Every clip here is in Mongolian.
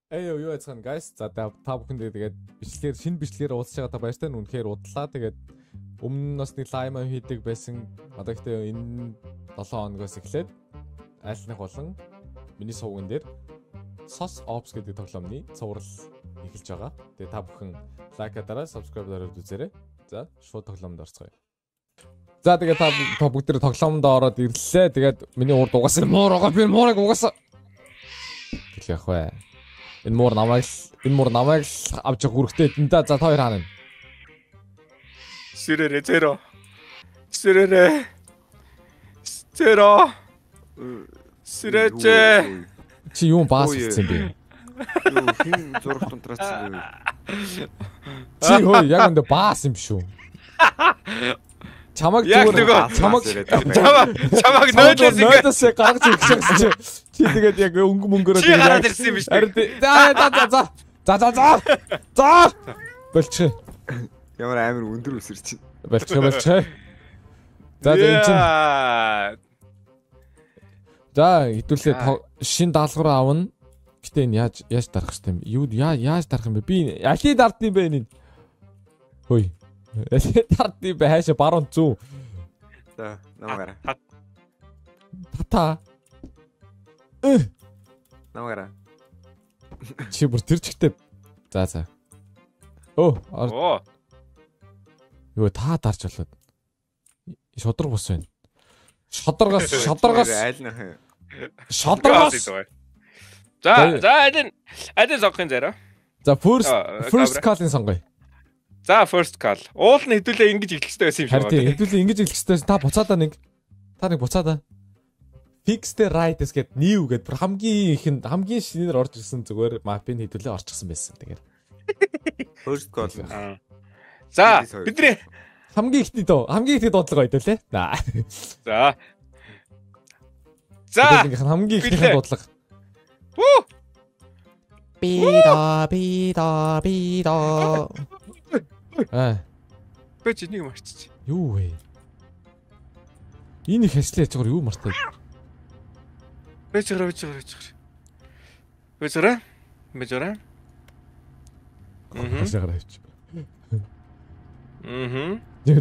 Эй юу яцхан guys. За та бүхэндээ тэгээд бичлэгээр шинэ бичлэгээр уулзж байгаа та баяртай нь үнэхээр удлаа. Тэгээд өмнө нь бас нэг лайм хийдэг байсан. Одоо ихтэй энэ 7 хоногоос эхлээд айлтных болон миний сувган дээр SOS Ops гэдэг тоглоомны цуврал эхэлж байгаа. Тэгээд та бүхэн лайкаараа subscribe дараад үзээрэй. За шууд тоглоомд орцгоё. За тэгээд та бүгд тоглоомд ороод ирлээ. Тэгээд миний урд угаасаа муур байгаа. Би муурыг угаасаа гэх яах вэ? Энэ муур намайг авч хүрхтэй энэ за хоёр хаана. Сэрэрэ зеро. Сэрэрэ. Зеро. Сэрэж. Чи юу баас хийсэн бэ? Юу хин зурагт унтраацсан бэ? Чи хөө яг энэ баас юм шүү. Чамаг зүгээр чамаг нөөдөөс гаргаж ирчихсэн чи. Чи тэгээд яг мөнгөөрөө чи гараад ирсэн юм биш үү? За. Болчих. Ямар амар өндөр өсөр чинь. Болчих. За энэ чинь. За хэдүүлээ шин даалгавар аавна. Гэтэ энэ яаж дарах хэвтэй юм. Юу яаж дарах юм бэ? Би али дардсан юм бэ энэ? Хөөе. Тарди бааш баруун зүү. За, намаараа. Тата. Намаараа. Чи бүр тэр чигтээ. За. Оо. Юу та дарж болоод. Шодрог бус байна. Шодрогоос. Шодрогоос. За, адин сонгохын зараа. За, first call-ын сонгоё. За first call. Уул нь хэдүүлээ ингэж эхлэх хэрэгтэй байсан юм шиг байна. Харин хэдүүлээ ингэж эхлэх хэрэгтэй. Та буцаадаа нэг. Та нэг буцаадаа. Fix the right гэд new гэд хамгийн шинээр орж ирсэн зүгээр map-ыг хэдүүлээ орчихсан байсан. Тэгэхээр. First call. За бидний хамгийн ихний дуудлага байд лээ. За. Хамгийн ихний дуудлага. Бида. Бэж нэг марччих. Юу вэ? Энэ их ажлаа яжгаар юу мартаа? Бэж. Хашаараа хийч.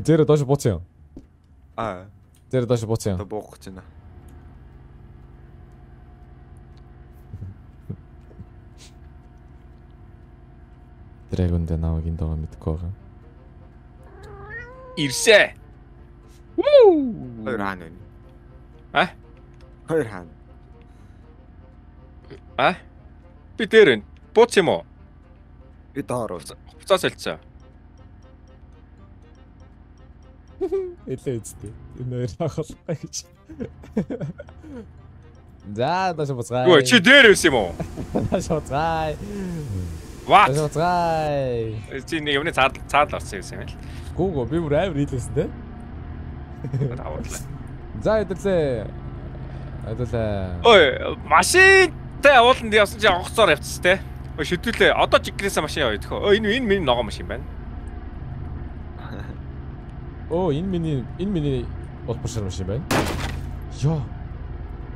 Зэр доош буцсан юм. Зэр доош буцсан юм. Одоо буух гэж байна. Дрэгонд навагийн доо мэдгүй байгаа. Ирсэ. Хоёр хаана вэ? Хоёр хаана. Би дээр байна. Бууц юм уу? Би доор. Хуцаас солилцоо. Элээ үстэй. Энэ хоёр хахалгаа гэж. За даш буцгаа. Юу чи дээр байсан юм уу? Даш буцгаа. What? Даш буцгаа. Чи нэг юмны цаад орсон юм байна л. Гүүгөө би бүр амар хийлээсэн те. За хэдүүлээ. Ой, машинтай ууланд явсан чи онгоцоор явцсан те. Ой шүтүүлээ. Одоо жигнэсээ машин яваа идэх. Ой энэ миний ногоо машин байна. Оо энэ миний улбаршир машин байна. Йоо.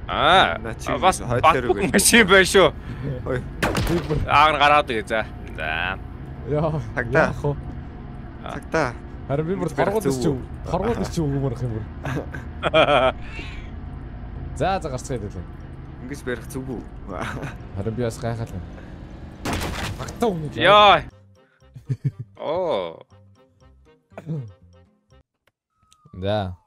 Бас хойлоор машин байна шүү. Ой. Гараад гээ за. За. Йоо. Цагтаа. Харин би бүр хоргоолч өгмөрх юм бүр. За гарцгаа хэлээ. Ингэж барих зүг үү? Харин би бас гайхаад байна. Багтаа үнэ. Яа. Оо. Да.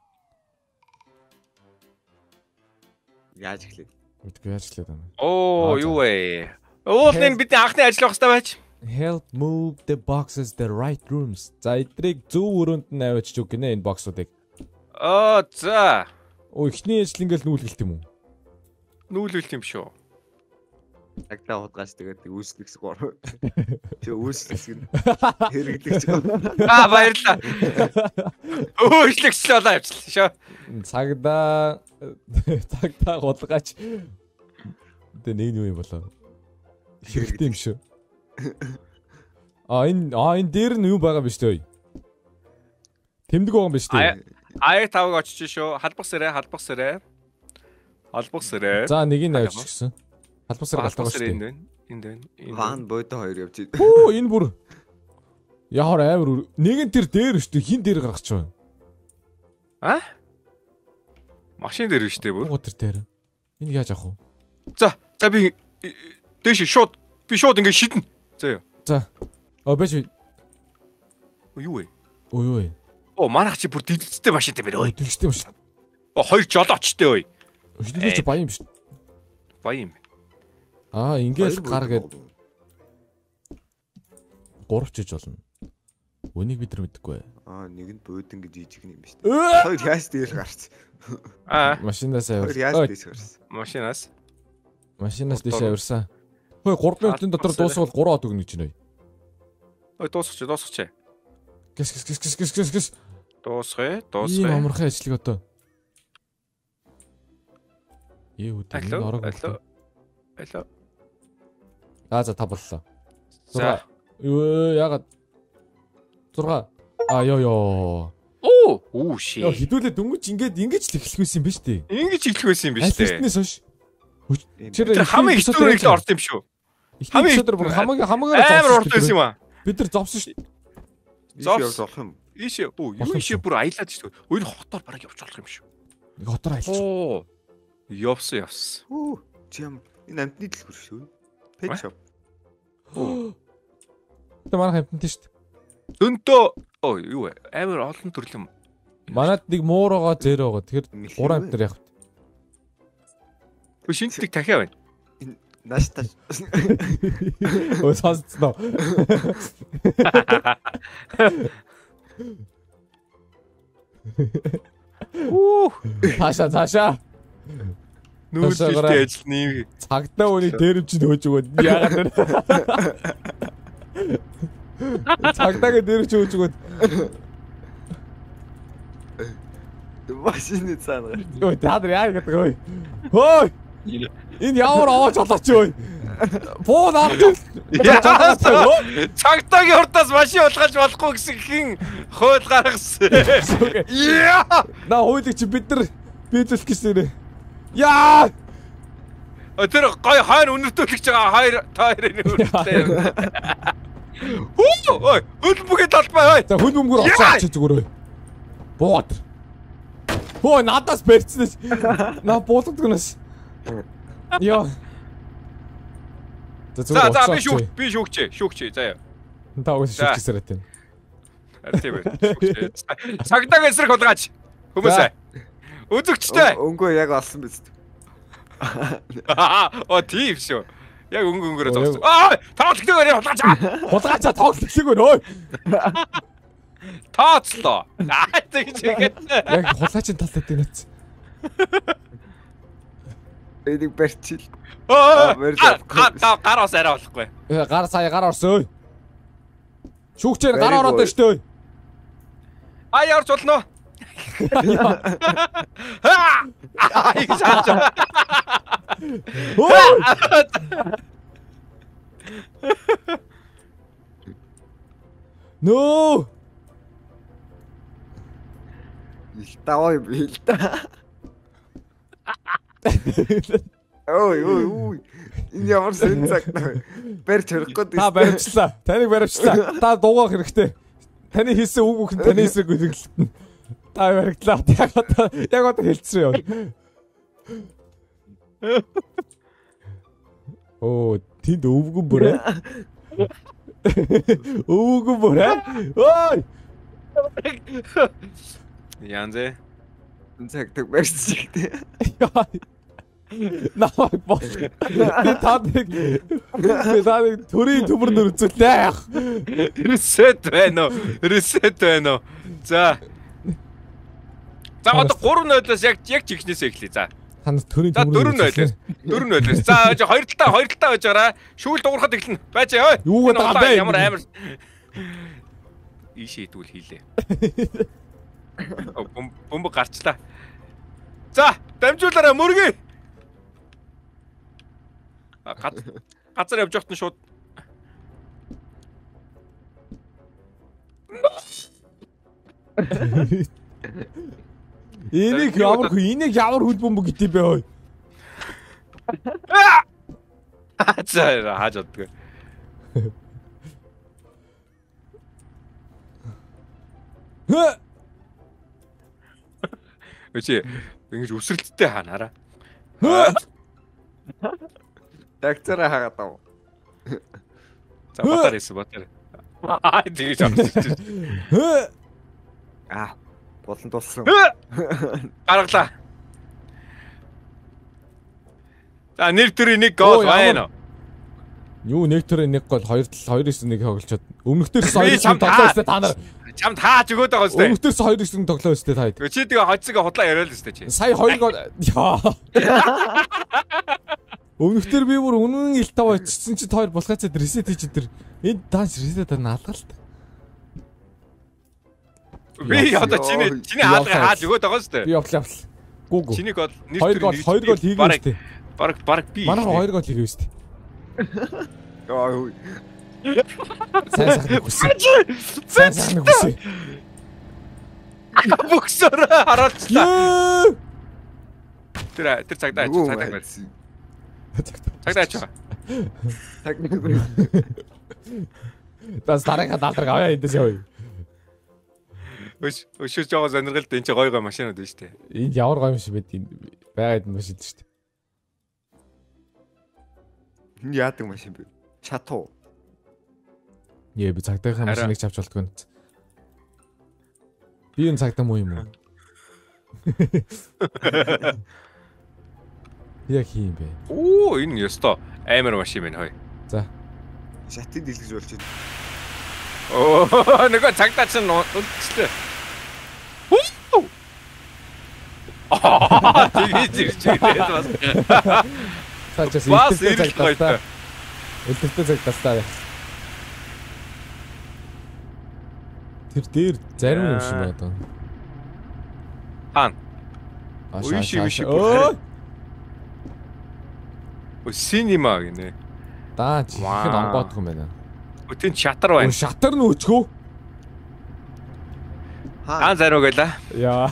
Яаж эхлэв? Мэдгүй яаж эхлэв юм. Оо, юу вэ? Уулын бидний анхны ажил байх хэрэгтэй байж. Help move the boxes the right rooms. За эдрийг зөв өрөөнд нь авчиж үг гинэ энэ боксуудыг. За. Эхний ажил ингээл нүүлгэлт юм уу? Нүүлүүлт юм шүү. Цагтаа худгаач тэгээд үүсгэс гоо. Чи үүсгэс хэрэглэгч. Баярлалаа. Өөрчлөгч л болоо явчихлаа шүү. Цагдаа худгаач. Тэ нэг юу юм болоо. Хэрэгтэй юм шүү. Энэ дээр нь юу байгаа юм биш үү? Тэмдэг байгаа юм биш үү? Аяг тавг очиж шүү. Халбах сэрээ. За нэг нь авч гисэн. Халбасар галтаа шүү дээ. Энд байна. Ван бодо хоёр явж байна. Оо энэ бүр яхаар амар нэг нь тэр дээр шүү дээ. Хин дээр гаргач байна. А? Машин дээр шүү дээ бүр. Оо тэр дээр. Энэ яаж авах вэ? За би дэш шот би шот ингэ шидэн. За юу. За. Бэж. Юу вэ? Ой. Манайх чи бүр дидэлцтэй машинтай байна ой. Дидэлцтэй машин. Хоёр жолоочтой ой. Өчнөө чи баян биш. Баян. Ингээл гар гээд 3 ч иж болно. Үнийг бид нар мэдэхгүй. Нэгэнд бөөдөн гэж ижиг юм биш. Хоёр яас дээр гарч. Машинаас хоёр яас дээр гарсан. Машинаас дэше авирсан. Хөөе 3 минутын дотор дуусвал 3 од өгнө гэж байна. Ой дуусгач. Гис. Дуусгая. Ийм амархан ажлыг одоо. Үгүй орог. Алло. За та боллоо. 6. Ягаад 6. Йоо. Оо шээ. Хідүүлээ дөнгөж ингэж л эхлэх байсан юм биш үү? Ингэж эхлэх байсан юм биш үү? Фитнес хойш. Тэр хамгийн ихтөрөөр л орд юм шүү. Хамгийн ихтөр бүр хамаагаар амар орд байсан юм аа. Бид нар зовсон шүү. Зовс болох юм. Ийшээ юу бүр аялаад шүү. Өөр хотоор бараг явж болох юм шүү. Нэг хотоор аялчих. Явсан. Чим энэ амтны дэлгүүр шүү. Pet shop. Тэ манай амтнтай шүү. Дөнтөө юу вэ? Амар олон төрлийн. Манад нэг муурага зэр байгаа. Тэгэхээр 3 амт нар явах. Шинтэг дахиа байна. Наста. Сонсцноо. Таша. Нүүрсэлтэй ажил нэм. Цагдаа үний дээрвчэнд хөөж өгөөд яагаад вэ? Цагдаагаа дээрвч хөөж өгөөд. Машины цаана. Ой, таадар яа гэдэг вэ? Хөөй! Энэ ямар овооч болооч ой. Бууна. Цагдаагийн хурдаас машин улгаж болохгүй гэсэн хин хууль гаргасан. Яа! На хуулийг чи бид нар биелүүлэх гэсэн. Яа! Тэр гой хойно үнэртүүлж байгаа хоёр тойрын үнэртэй. Ой, хөлбөмбөгийн талбай ой. За хөлбөмбөр оцооч зүгээр ой. Бууд. Хөө надаас барьцнаас. На буулгадгнаас. Яа. За би шүүгчээ. За яа. Та үгүй шүүгчээсээ тань. Тийм ээ. Цагдаагийн эсрэг хулгаач. Хүмүүсээ. Үзэгчтэй. Өнгөө яг олсон биз. Тийм шүү. Яг өнгөөрөө зогссон. Тоглолтгоор хулгаач тоглолтгоор ой. Тооцлоо. Тэгж игээд. Яг хулгаачийн талтай дэнэц. Энийг барьчил. Гар ус арай болохгүй. Гар орсон ой. Шүүгчээр гар ороод байна шүү дээ. Яарч болно. No. Давай билда. Ой. Энэ ямар сэн цагтаа барьж хэрэггүй. Та барьчлаа. Таныг барьчлаа. Та дуугах хэрэгтэй. Таны хийсэн үг бүхэн таны эсрэг үлгэлтэн. Та баригдлаа. Яг одоо хэлцсэн яа. Тэнд өвгөн бүрээ. Өвгөн бүрээ. Ой. Янзэ. Цагтаа барьчих тий. Наа боо. Таадыг төрийн төмөр үзүүлээ. Reset байна уу? За. За одоо 3-0-оос яг чихнээсээ эхлэе. За. Та нар төрийн төмөр. За 4-0. За хоёр талаа байж байгаараа. Шүүл дуурахад эхэлнэ. Байж ой. Юу гэдэг юм бэ? Ямар амар. Ийшээ идвэл хийлээ. Бомб гарчлаа. За, дамжуулаарай мөргий. Газар явж явахтан шууд. Энийг ямар хөл бөмбөг гэдэг бэ ой. За хааж боддог. Өчи ингэж өсрэлттэй ханаараа. Дагцараа хагаад тав. За батар хийсэн батар. Тэгэж авчихсан. Болон тулсан. Гаргалаа. За нэр төрийн нэг гол байна. Юу нэг төрийн нэг гол 2-1 тоглолцоод өмнөхдөөс 2-1 тоглоо өстэй та нар. Чамд хааж өгөөд байгаа үстэй. Өмнөхдөөс 2-1 тоглоо өстэй та хэд. Чи тэгээ хоцсог худлаа яриа л үстэй чи. Сая 2 гол. Өмнөхдөр би бүр үнэн ил тав очсон чи 2 булгацаад ресет хийж тэр. Энд данс ресет тань алгаалт. Би одоо чиний хаалга хааж өгөөд байгаа үстэй. Би явлаа. Гүү. Чиний гол нэр төрийн 2 гол хийгээ үстэй. Бараг би. Манай 2 гол хийгээ үстэй. Яа. Сайн сайхан хүсээ. Сайн сайхан хүсээ. Боксор хараачлаа. Тэр цагдаа Цагтаач. Тас тарага даалдраг аваа эндээс явъя. Өшөөж байгаа сонирхолтой энэ ч гоё машинууд байна шүү дээ. Энд ямар гоё юм шиг байд байгаад машин шүү дээ. Энэ яадаг машин бэ? Чатуу. Яа би цагдаагийн машиныг ч авч болтгүй. Би энэ цагдаа муу юм уу? Яг хийм бэ. Оо энэ ёстой амар машин байна хой. За. Шатыг дэлгэж болж байна. Оо нэг цагдаа чинь үлдчихлээ. Тэгэж ирж бас. Цаачас илтгэл цагдаа. Илтгэл цагдаа. Тэр дээр зарим юм шиг байна. Хаан. Ой. Синема гинэ. Даа чи хэн онгоодгүй юм байна. Өтэн шатар байна. Шатар нь өчгөө. Хаан заруу гэлээ. Яа.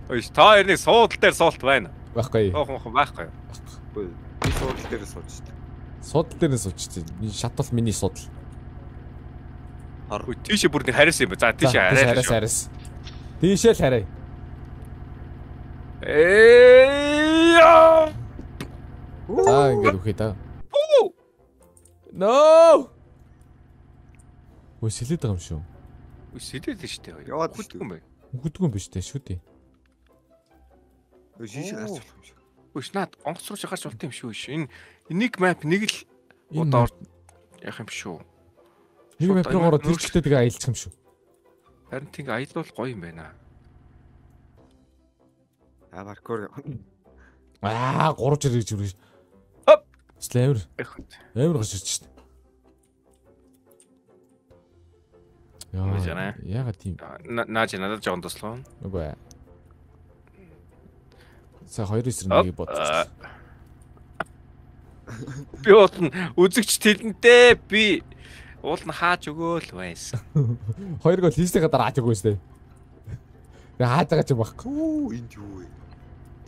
Ой, та эрний суудал дээр суулт байна. Байхгүй. Байхгүй. Би суудал дээр суучдаг. Суудал дээр суучдаг. Шат бол миний суудал. Ой, тийшээ бүр нэг хариас юм ба. За тийшээ хариас. Тийшээ л харъя. Яа. Ингэ үхээ та. No. Ой сэлээд байгаа юм шүү. Ой сэлээд л штэ. Яваад хөдгөн бай. Хөдгөн биш дээ шүү дээ. Ой шиш гарч болох юм шиг. Ой наад онгоц руу гарч болт юм шүү. Энийг map нэг л удаа яах юм шүү. Нэг map руу ороод тэр чигтээ тэгээ аялчих юм шүү. Харин тийм аялал гоё юм байна. Паркур. 3 жирэг зүрх. Хоп. Слэвэр. Амар гарч ирж штэ. Яа. Яга тийм. Наач надад жоон туслаа. Үгүй ээ. За 2-9-1 бодчих. Би үзэгч тэлэнтэй би уул нь хааж өгөөл байсан. 2 гол хийсний гадар хааж өгөө штэ. Тэгээ хааж байгаа ч юм багхгүй. Оо энд юу вэ?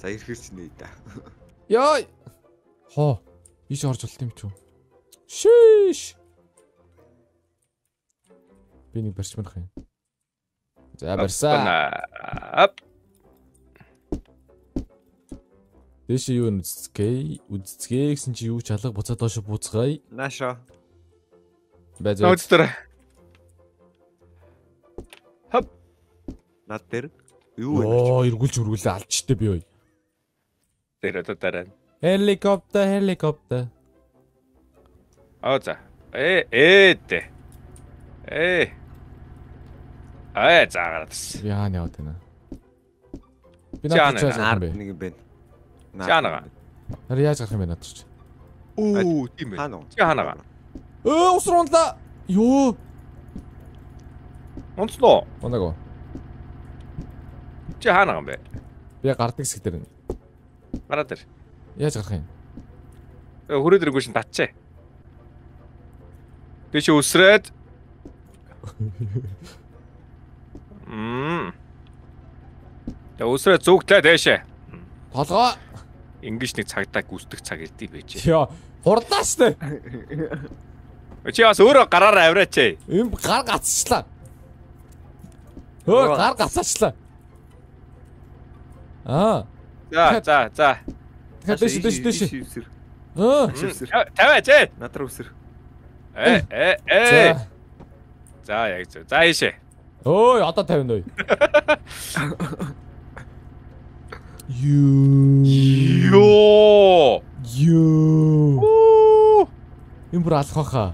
За ирэхэр ч нэ да. Яа. Хоо. Иш орж болт юм ч үү? Шиш. Би нэг барьж манах юм. За барьсаа. Дэш юу үзцгээ гэсэн чи юу ч алга буцаад доош буцгаая. Наашаа. Базаа. Өстөр. Хап. Над дээр юу вэ? Оо эргүүлж алчтай би ой. Тэр одоо Helicopter. За. Заагаадс. Яа яваад байна. Би надад чаасан бэ. Нэг юм байна. Чаанага. Харин яаж гарах юм бэ надад ч. Оо, тийм ээ. Чи ханага. Усруулла. Йоо. Онцлоо. Онаго. Чи ханага юм бэ? Би гардаг хэсэг дээр. Гараа дээр. Яаж гарах юм? Хүрээд иргүй шин татчаа. Би чи өсрээд. Тэ өсрээд зүгтлээ дэшээ. Толгоо. Ингэж нэг цагдаа гүйцэтгэх цаг ирдий байж. Яа, хурдлаа штэ. Чи бас өөрөө гараараа авраач. Им гар гацчлаа. Гар гацаачлаа. Аа. За. Дэш. Таваач. Надраа үсэр. За яг зөв. За ийшээ. Ой, одоо 50 ой. Ёо. Им бүр алах баха.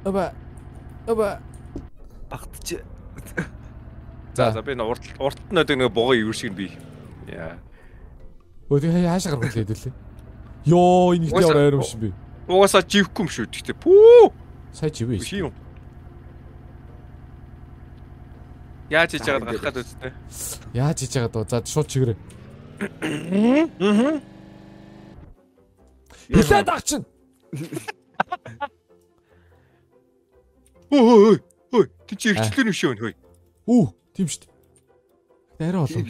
Аба. Багтч. За би урт нөдөг нэг богоо юу шиг би. Яа. Өдөө хаашаа гарах вэ хэлээ. Йоо, энэ их яваа юм шиг би. Угаасаа живхгүй юм шүү. Тэгтээ пүү. Сая живээ. Биш юм. Яаж хийж яагаад гарах гэдэг үстэй. Яаж хийж яагаад доо. За шууд чигээрээ. Хилээд агчин. Ой. Тэ чи ирчлээ нүшээ өн хөөе. Тийм шүү дээ. Арай болов.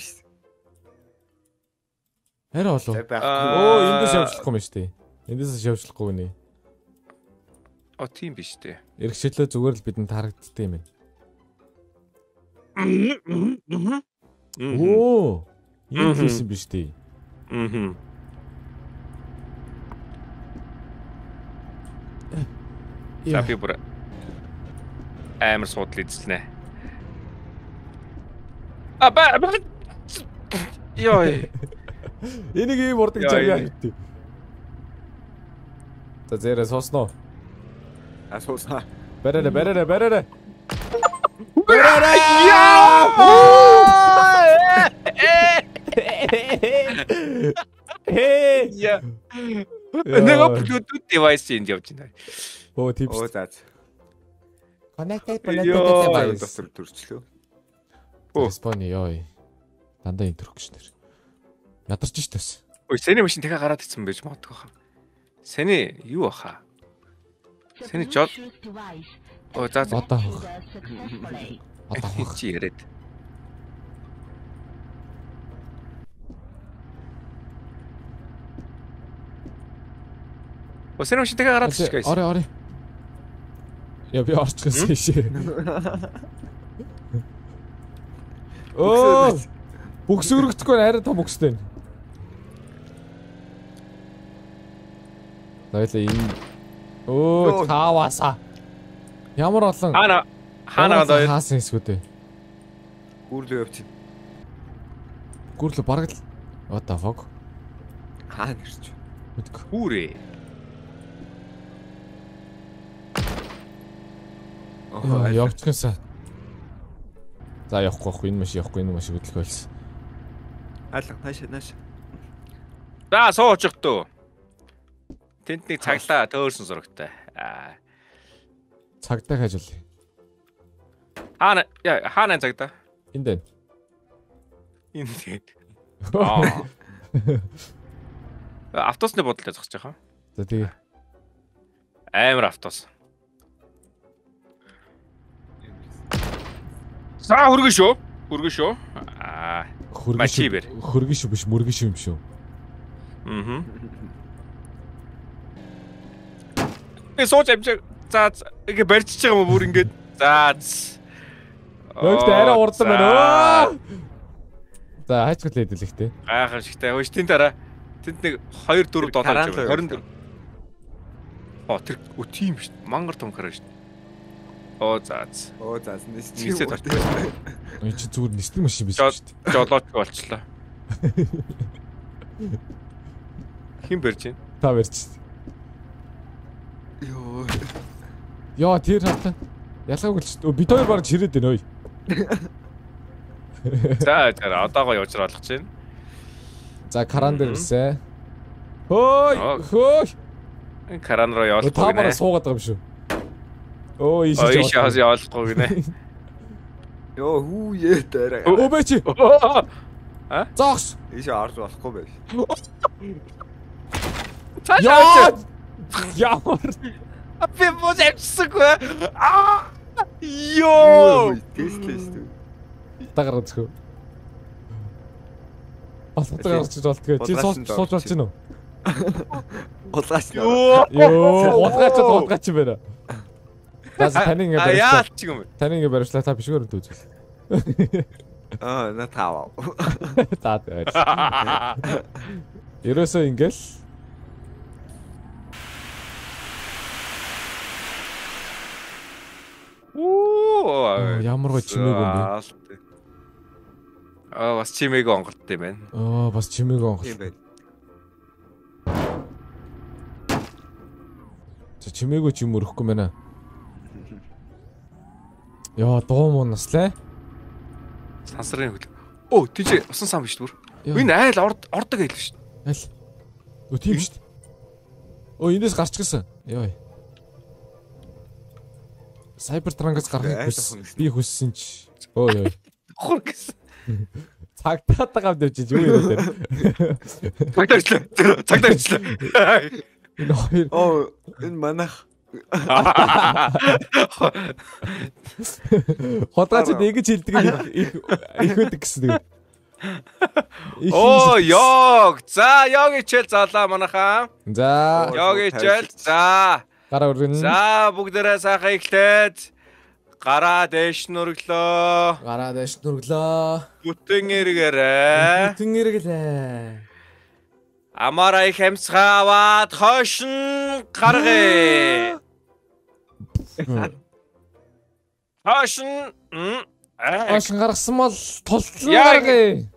Арай болов. Эндээс явуулахгүй юм шүү дээ. Эндээс явуулахгүй гинэ. Тийм биш дээ. Иргэшэлээ зүгээр л бидэнд харагддаг юм байна. Энэ хийсэн биш дээ. За би бүр амар суудлаа эзлэнэ. Йоо. Энийг ийм урдаг чагаа хийв. За зээрээ суусноо. Сууснаа. Бараа. Яа. Нэг Bluetooth device энд явж байна. Тийм шүү. За. Connected device. Доктор төрчлөө. Споны ёо. Дандаа энэ төрөх гэж нэр. Ядарч ш тэс. Ой, сэний машин дахиад гараад ицсэн байж магадгүй хаа. Сэний юу баха? Сэний жол. За. Одоо чи яриад. Сэний машин дахиад гараад ицсэн гэж. Орой. Я би орчихсон шээ. Бүкс өргөхгүй арай том бүкстэй. Найл энэ. Тааваса. Ямар олон. Хаана одоо хаасан хэсгүүдээ. Гүрлөө явчих. Гүрлөө бараг л. What the fuck? Хаана ирч. Хүрээ. Явчихсан. За явахгүй энэ маш хөдөлгөө болсон. Алга нааш. За сууж өгтөө. Тэнд нэг цаглаа төөрсөн зурагтай. Цагдаа хажуулъя. Хаана цагдаа? Энд байна. Энд. Автобусны бодолтой зогсож байгаа. За тэгээ. Амар автобус. За хөргөн шүү. Хөргөн шүү биш мөргөн шүү юм шүү. Сууж амжаа. За ингэ барьчихж байгаа юм бүр ингэ. За. Өгт арай урдан байна. За хайчгүй л хэдэлхтэй. Гайхамшигтай. Хөөш тэнд дараа. Тэнд нэг 2 4 доллар гэж байна. 24. Тэр тийм шүү. Мангар том хараа шүү. За. Нийсээ татсан. Энэ чи зүгээр нислэг машин биш шүү дээ. Жолооч болчлоо. Хин барьж байна? Та барьж. Яа тэр хата. Ялгаагүй л шүү. Бид хоёр бараг чирээд байна ой. За одоогоо явж болох чинь. За каран дээр ирсэн. Хөөй. Энэ каран руу явуулахгүй гинэ. Та бараг суугаад байгаа юм шүү. Ишээс явуулахгүй гинэ. Йоо хүүе дээр. Бэчи. Зогс. Ишээ орж болохгүй байв. Цаашаа. Ямар. Би бозэмсэхгүй. Ёо. Тэслэс. Тагараад зөхөө. Олгож гарч иж болтгоо. Чи сууж болж байна уу? Улгаач. Йоо, улгаач юм байна. Тас таны ингэ барьж. Яа ч юм. Таны ингэ барьшлаа та бишгээр нь үзвэл. На таваа. Таа дээр. Ерөөсөө ингээл ямар гоо чимээг юм бэ? Бас чимээг онголт юм байна. Бас чимээг онголт. Тийм байна. Чимээгөө ч юм өрөхгүй байна. Яа, дуу муу наслаа. Сансрын хөл. Тийч усан сан биш түр. Энэ айл ордог айл биш. Айл. Тийм шүү дээ. Энэс гарч гисэн. Йоо. Cybertruck-аас гарахыг би хүссэн ч. Йоо. Хор гэсэн. Цагтаатаа гавд явж юу юм бэ? Цагтаачлаа. Энэ хоёр. Энэ манах. Хотгаач нэгж хэлдэг их үдэг гэсэн нэг. Ёг. За, ёг ичээл заалаа манайхаа. За. Ёг ичээл. За. Гараа өргөн. За, бүгдээрээ сайхан ихлээд гараа дээш нүрглөө. Бүтэн эргэлээ. Амаараа их хэмсгаваад хошин гаргая. Хошин гаргасан бол тултлан гаргая.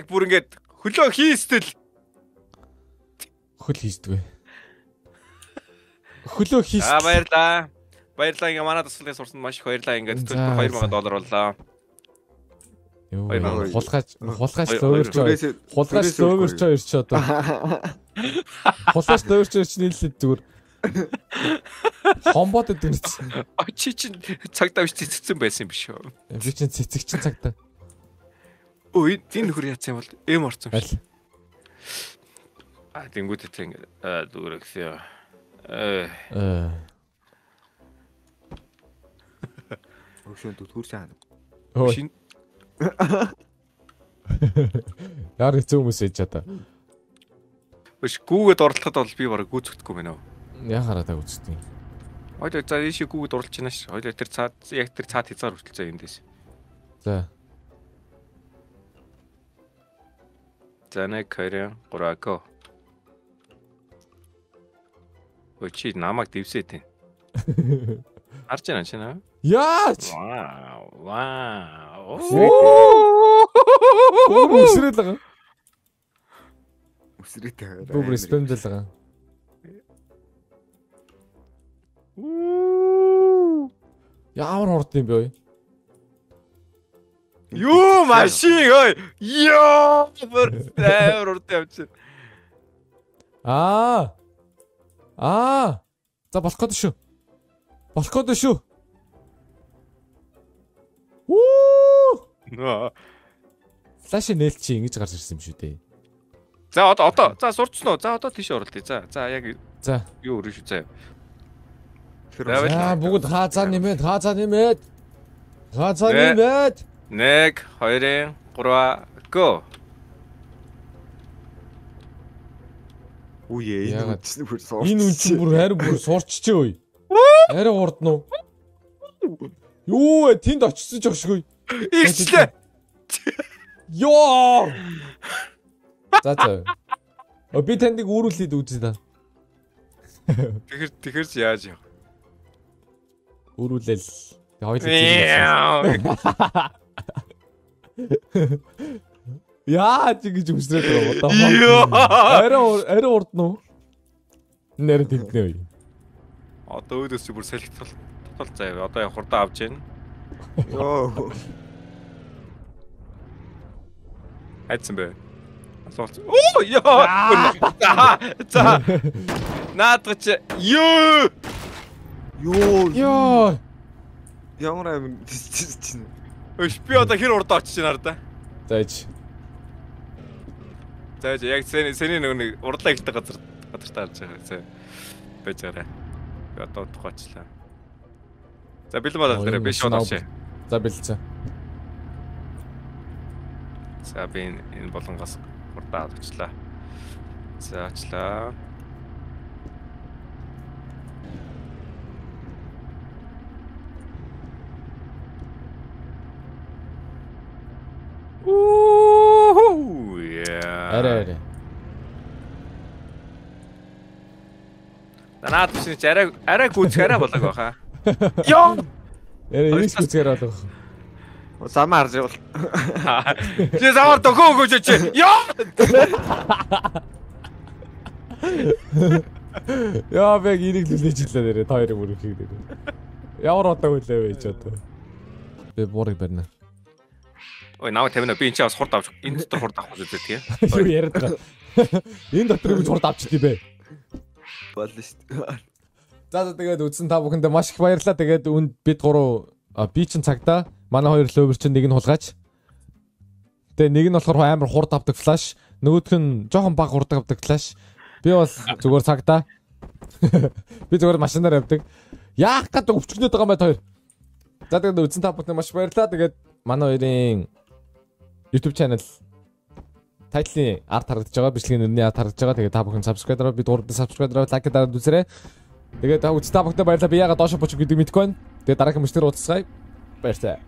Бүр ингээд хөлөө хийстэл. Хөл хийсдэг. Хөлөө хийстэл. Баярлаа. Ингээ манай тасгалыг сурсанд маш их баярлаа. Ингээд төлбөр $2000 боллоо. Хулгаач лөөвөрч хоёрч одоо. Хулгаач лөөвөрч нийлээд зүгээр. Хомбот гэдэг нь. Чи чинь цагдаа биш цэцсэн байсан юм биш үү? Би чинь цэцэгчин цагдаа. Энэ нөхөр яац юм бол эм орсон юм шиг. Тэнгүүд тэр ингээд дүүрэгсээ. Өшөөнд түр чаана. Шин. Яар хэцүү хүмүүс ээж чадаа. Биш гүүгээд орлоход бол би бараг гүйцэхдэггүй мэнэ. Яхаараа та үзтiin. Хоёул за ийшээ гүүгээд орлож байна ш. Хоёул тэр цаад хязгаар хүртэл эндээс. За. За нэг хоёрын гураако. Чи намайг дэвсээд байна. Харж байна чи наа? Яач? Вау. Үсрээд байгаа. Үсрээд байгаа. Бүүр спэмдэл байгаа. Ямар хурд юм бэ ой? Юу машин ой. Ёо. Бүр хурд явж. За болох гээд шүү. Флаш нээлт чи ингэж гарч ирсэн юм шүү дээ. За одоо за сурцсан уу? За одоо тийш оруулъя. За яг юу өрөө шүү заа. Бүгд хаазаа нэмээд. 1 2 3 go. Энэ үнцэн бүр суурч. Энэ үнцэн бүр харин бүр суурччээ ой. Арай урд нуу. Юу вэ? Тэнд очсон ч өгшгүй. Ирчлээ. Ёо. За. Би тандыг үүрүүлээд үзье да. Тэгэхээр яаж яах? Үүрүүлээл. Хоёулаа. Яа гэж үсрээд байгаа. Арай урд нуу. Нэр тэмтнэ. Одоо өөдөөс бүр салхитал заяа. Одоо хурдан авч гин. Йоо. Хайцсан бэ. Асуулт. За. Наадгач. Ёо. Ямар амин чинь. Би одоо хэр урд очиж байна да. Зааж. Яг сэний нэг урдлаа ихтэй газар таарж байгаа. Байж байгаа. Би одоо тухайчлаа. За бэлэн болоод дээр би шууд очив. За бэлцээ. За би энэ болонгоос хурдаа очлаа. За очлаа. Оо яа. Арай. Наад чинь арай гүцгээрээ болоог баха. Ёо. Арай их гүцгээр болов. Замаар жил. Чи замаар дөхөө өгөөч чи. Ёо. Яа бэг ирийг лүлээжлээ нэрээ та хоёрын мөрөхийн нэрээ. Ямар одоо үлээ вэ ч одоо. Би буурыг барина. Ой наа тавина би энэ ч бас хурд авч энэ дотор хурд авах үзээ тийм. Юу яриад байгаа. Энэ дотор юу хурд авч дий бэ? Болно шүү дээ. За тэгээд үзсэн та бүхэндээ маш их баярлалаа. Тэгээд бид гурав би чин цагтаа манай хоёр лövер чин нэг нь хулгаач. Тэгээд нэг нь болохоор амар хурд авдаг флаш, нөгөөх нь жоохон бага хурд авдаг флаш. Би бас зүгээр цагтаа. Би зүгээр машинаар явдаг. Яах гэдэг өвчгнөд байгаа юм байна хоёр. За тэгээд үзсэн та бүхэнд маш баярлалаа. Тэгээд манай хоёрын YouTube channel тайтлын арт харагдаж байгаа, бичлэгийн нэрний арт харагдаж байгаа. Тэгээд та бүхэн subscribe дараа, бид гуравд subscribe дараа, лайк дараад үзээрэй. Тэгээд үзсэн та бүхэнд баярлалаа. Би яга доош боч гэдэг мэдгүй байна. Тэгээд дараагийн мөчтөр уулзцгаая. Баярлалаа.